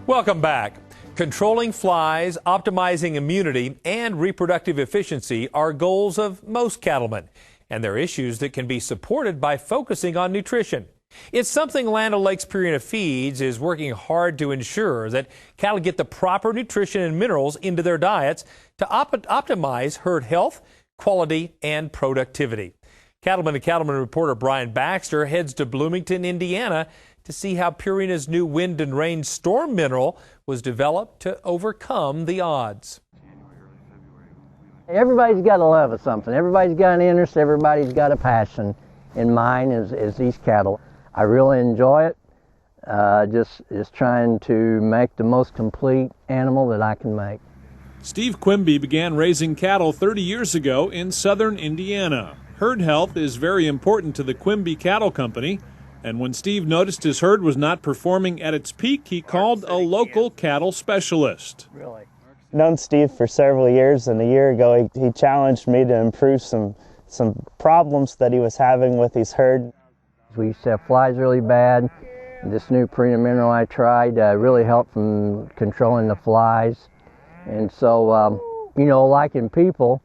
Welcome back. Controlling flies, optimizing immunity, and reproductive efficiency are goals of most cattlemen, and they're issues that can be supported by focusing on nutrition. It's something Land O'Lakes Purina Feeds is working hard to ensure that cattle get the proper nutrition and minerals into their diets to optimize herd health, quality, and productivity. Cattleman and Cattleman reporter Brian Baxter heads to Bloomington, Indiana, to see how Purina's new Wind and Rain Storm mineral was developed to overcome the odds. Everybody's got a love of something. Everybody's got an interest. Everybody's got a passion. And mine is these cattle. I really enjoy it. Just trying to make the most complete animal that I can make. Steve Quimby began raising cattle 30 years ago in southern Indiana. Herd health is very important to the Quimby Cattle Company. And when Steve noticed his herd was not performing at its peak, he called a local cattle specialist. Really? Known Steve for several years, and a year ago he challenged me to improve some problems that he was having with his herd. We used to have flies really bad. This new Purina mineral I tried really helped from controlling the flies. And so, like in people,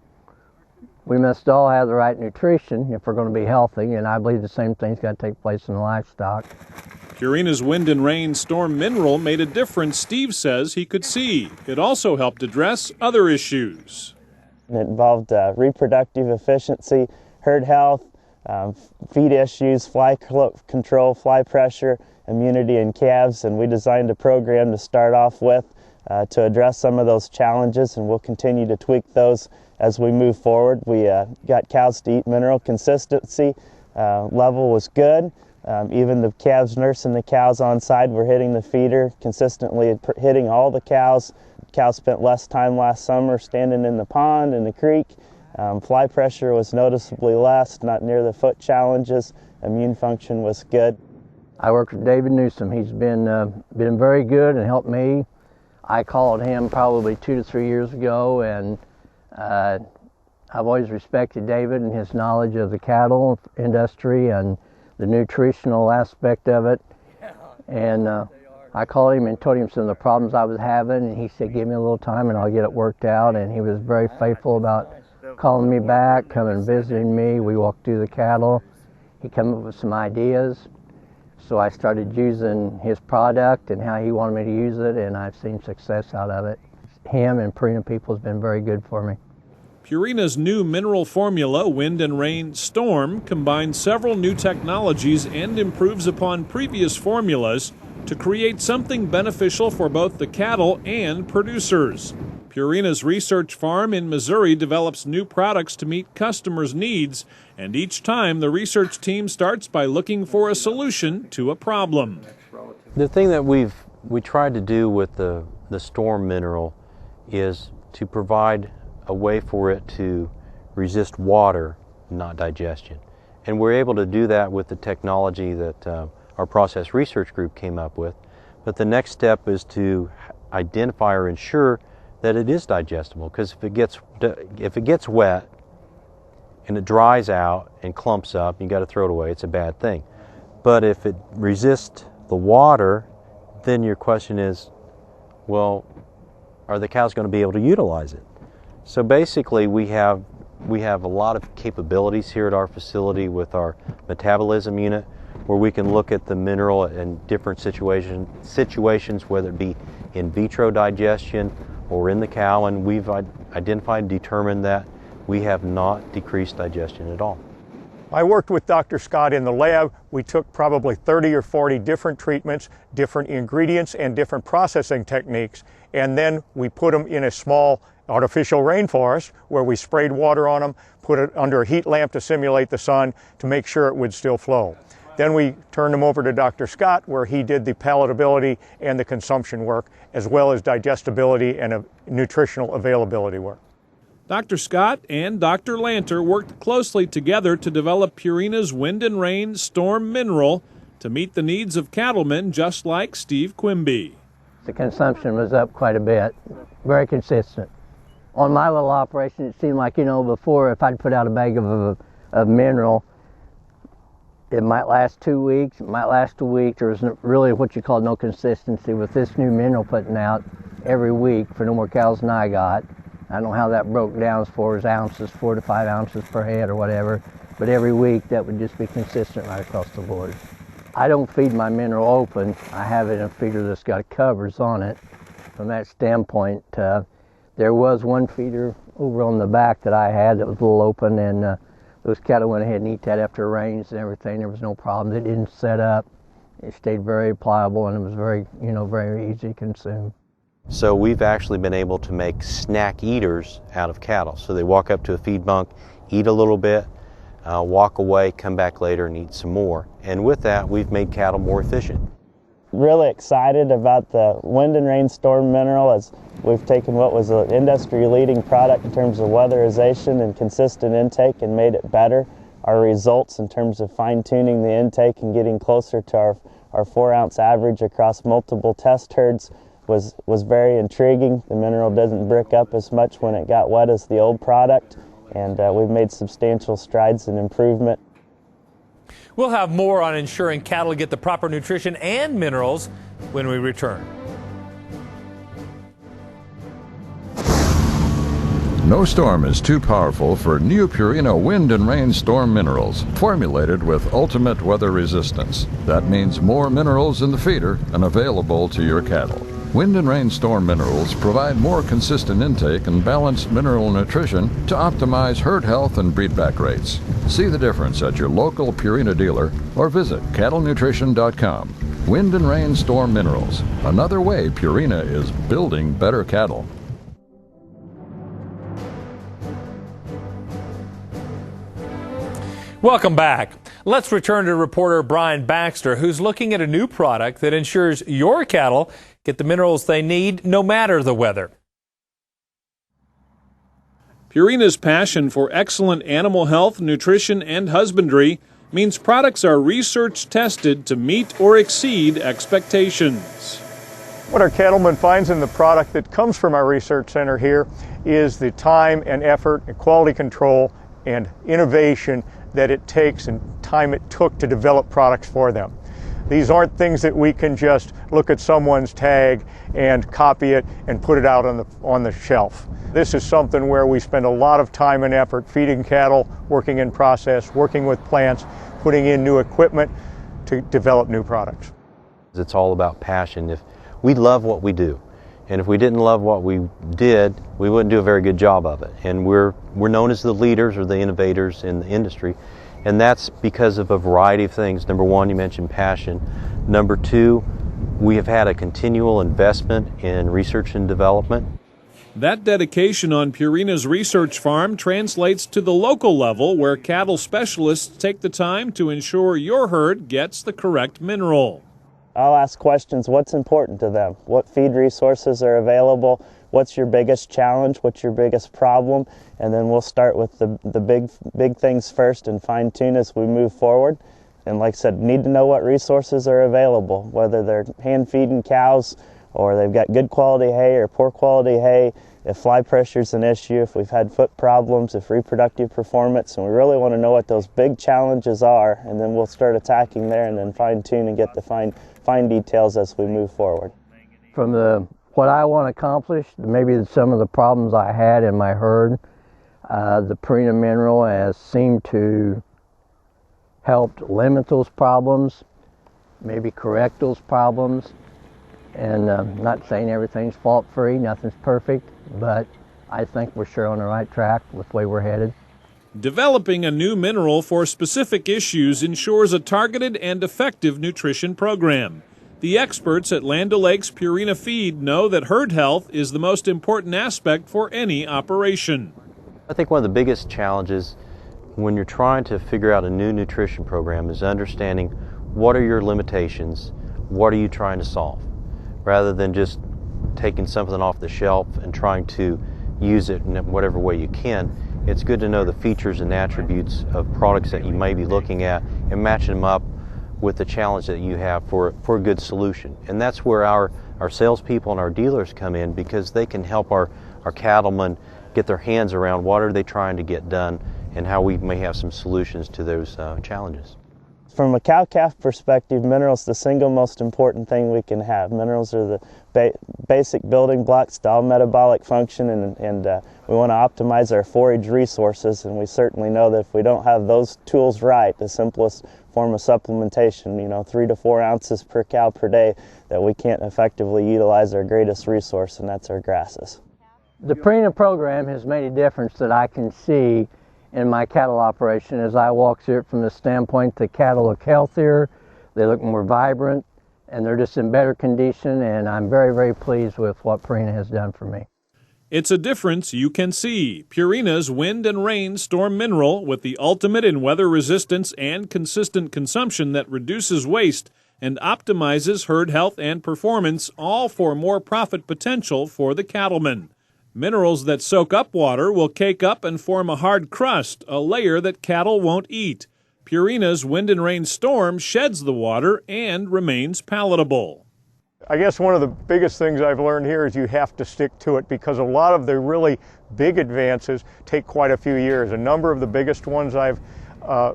we must all have the right nutrition if we're going to be healthy, and I believe the same thing's got to take place in the livestock. Purina's Wind and Rain Storm mineral made a difference Steve says he could see. It also helped address other issues. It involved reproductive efficiency, herd health, feed issues, fly control, fly pressure, immunity in calves, and we designed a program to start off with to address some of those challenges, and we'll continue to tweak those as we move forward. We got cows to eat mineral. Consistency level was good. Even the calves nursing the cows on side were hitting the feeder consistently, hitting all the cows. Cows spent less time last summer standing in the pond, in the creek. Fly pressure was noticeably less, not near the foot challenges. Immune function was good. I worked with David Newsom. He's been very good and helped me. I called him probably 2 to 3 years ago, and I've always respected David and his knowledge of the cattle industry and the nutritional aspect of it. And I called him and told him some of the problems I was having, and he said, give me a little time and I'll get it worked out. And he was very faithful about calling me back, coming visiting me. We walked through the cattle. He came up with some ideas. So I started using his product and how he wanted me to use it, and I've seen success out of it. Him and Purina people has been very good for me. Purina's new mineral formula, Wind and Rain Storm, combines several new technologies and improves upon previous formulas to create something beneficial for both the cattle and producers. Purina's research farm in Missouri develops new products to meet customers' needs, and each time the research team starts by looking for a solution to a problem. The thing that we tried to do with the Storm mineral is to provide a way for it to resist water, not digestion. And we're able to do that with the technology that our process research group came up with. But the next step is to identify or ensure that it is digestible, because if it gets wet and it dries out and clumps up, you got to throw it away. It's a bad thing. But if it resists the water, then your question is, well, are the cows going to be able to utilize it? So basically, we have a lot of capabilities here at our facility with our metabolism unit, where we can look at the mineral in different situations, whether it be in vitro digestion or in the cow, and we've identified and determined that we have not decreased digestion at all. I worked with Dr. Scott in the lab. We took probably 30 or 40 different treatments, different ingredients, and different processing techniques, and then we put them in a small artificial rainforest where we sprayed water on them, put it under a heat lamp to simulate the sun to make sure it would still flow. Then we turned them over to Dr. Scott, where he did the palatability and the consumption work, as well as digestibility and nutritional availability work. Dr. Scott and Dr. Lanter worked closely together to develop Purina's Wind and Rain Storm mineral to meet the needs of cattlemen just like Steve Quimby. The consumption was up quite a bit, very consistent. On my little operation, it seemed like, before if I'd put out a bag of mineral, It might last 2 weeks, it might last a week. There's really what you call no consistency with this new mineral putting out every week for no more cows than I got. I don't know how that broke down as far as ounces, 4 to 5 ounces per head or whatever, but every week that would just be consistent right across the board. I don't feed my mineral open. I have it in a feeder that's got covers on it. From that standpoint, there was one feeder over on the back that I had that was a little open, and those cattle went ahead and ate that after rains and everything. There was no problem. It didn't set up. It stayed very pliable, and it was very, very easy to consume. So we've actually been able to make snack eaters out of cattle. So they walk up to a feed bunk, eat a little bit, walk away, come back later and eat some more. And with that, we've made cattle more efficient. Really excited about the Wind and Rain Storm Mineral, as we've taken what was an industry-leading product in terms of weatherization and consistent intake and made it better. Our results in terms of fine-tuning the intake and getting closer to our 4-ounce average across multiple test herds was very intriguing. The mineral doesn't brick up as much when it got wet as the old product, and we've made substantial strides in improvement. We'll have more on ensuring cattle get the proper nutrition and minerals when we return. No storm is too powerful for new Purina Wind and Rain Storm Minerals, formulated with ultimate weather resistance. That means more minerals in the feeder and available to your cattle. Wind and Rain Storm Minerals provide more consistent intake and balanced mineral nutrition to optimize herd health and breedback rates. See the difference at your local Purina dealer or visit cattlenutrition.com. Wind and Rain Storm Minerals, another way Purina is building better cattle. Welcome back. Let's return to reporter Brian Baxter, who's looking at a new product that ensures your cattle get the minerals they need no matter the weather. Purina's passion for excellent animal health, nutrition, and husbandry means products are research tested to meet or exceed expectations. What our cattleman finds in the product that comes from our research center here is the time and effort and quality control and innovation that it takes and time it took to develop products for them. These aren't things that we can just look at someone's tag and copy it and put it out on the shelf. This is something where we spend a lot of time and effort feeding cattle, working in process, working with plants, putting in new equipment to develop new products. It's all about passion. If we love what we do, and if we didn't love what we did, we wouldn't do a very good job of it. And we're known as the leaders or the innovators in the industry, and that's because of a variety of things. Number one, you mentioned passion. Number two, we have had a continual investment in research and development. That dedication on Purina's research farm translates to the local level, where cattle specialists take the time to ensure your herd gets the correct mineral. I'll ask questions. What's important to them? What feed resources are available? What's your biggest challenge? What's your biggest problem? And then we'll start with the big things first and fine tune as we move forward. And like I said, need to know what resources are available, whether they're hand feeding cows or they've got good quality hay or poor quality hay, if fly pressure is an issue, if we've had foot problems, if reproductive performance, and we really want to know what those big challenges are, and then we'll start attacking there and then fine tune and get the fine details as we move forward. From what I want to accomplish, maybe some of the problems I had in my herd, the Purina mineral has seemed to help limit those problems, maybe correct those problems. And not saying everything's fault-free, nothing's perfect, but I think we're sure on the right track with the way we're headed. Developing a new mineral for specific issues ensures a targeted and effective nutrition program. The experts at Land O'Lakes Purina Feed know that herd health is the most important aspect for any operation. I think one of the biggest challenges when you're trying to figure out a new nutrition program is understanding what are your limitations, what are you trying to solve, rather than just taking something off the shelf and trying to use it in whatever way you can. It's good to know the features and attributes of products that you may be looking at and matching them up with the challenge that you have for a good solution. And that's where our salespeople and our dealers come in, because they can help our cattlemen get their hands around what are they trying to get done and how we may have some solutions to those challenges. From a cow-calf perspective, minerals are the single most important thing we can have. Minerals are the basic building blocks to all metabolic function, and we want to optimize our forage resources, and we certainly know that if we don't have those tools right, the simplest form of supplementation, 3 to 4 ounces per cow per day, that we can't effectively utilize our greatest resource, and that's our grasses. The Purina program has made a difference that I can see in my cattle operation as I walk through it, from the standpoint the cattle look healthier, they look more vibrant, and they're just in better condition, and I'm very, very pleased with what Purina has done for me. It's a difference you can see. Purina's Wind and Rain Storm Mineral, with the ultimate in weather resistance and consistent consumption that reduces waste and optimizes herd health and performance, all for more profit potential for the cattlemen. Minerals that soak up water will cake up and form a hard crust, a layer that cattle won't eat. Purina's Wind and Rain Storm sheds the water and remains palatable. I guess one of the biggest things I've learned here is you have to stick to it, because a lot of the really big advances take quite a few years. A number of the biggest ones I've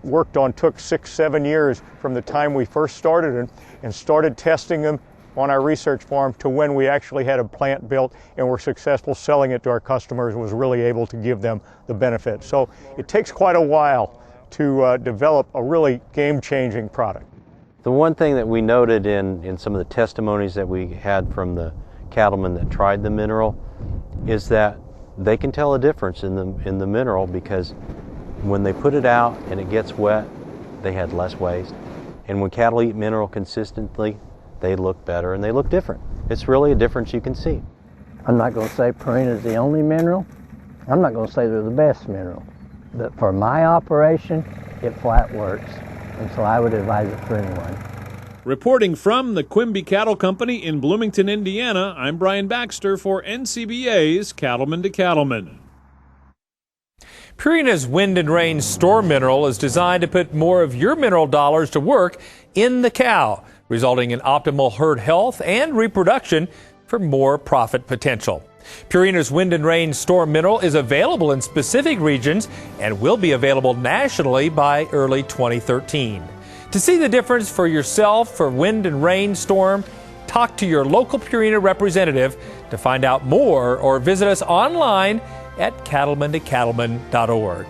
worked on took 6-7 years from the time we first started and started testing them on our research farm to when we actually had a plant built and were successful selling it to our customers and was really able to give them the benefit. So it takes quite a while to develop a really game-changing product. The one thing that we noted in some of the testimonies that we had from the cattlemen that tried the mineral is that they can tell a difference in the mineral, because when they put it out and it gets wet, they had less waste. And when cattle eat mineral consistently, they look better and they look different. It's really a difference you can see. I'm not going to say Purina is the only mineral. I'm not going to say they're the best mineral. But for my operation, it flat works. And so I would advise it for anyone. Reporting from the Quimby Cattle Company in Bloomington, Indiana, I'm Brian Baxter for NCBA's Cattleman to Cattleman. Purina's Wind and Rain Storm Mineral is designed to put more of your mineral dollars to work in the cow, resulting in optimal herd health and reproduction for more profit potential. Purina's Wind and Rain Storm Mineral is available in specific regions and will be available nationally by early 2013. To see the difference for yourself for Wind and Rain Storm, talk to your local Purina representative to find out more, or visit us online at cattlemantocattleman.org.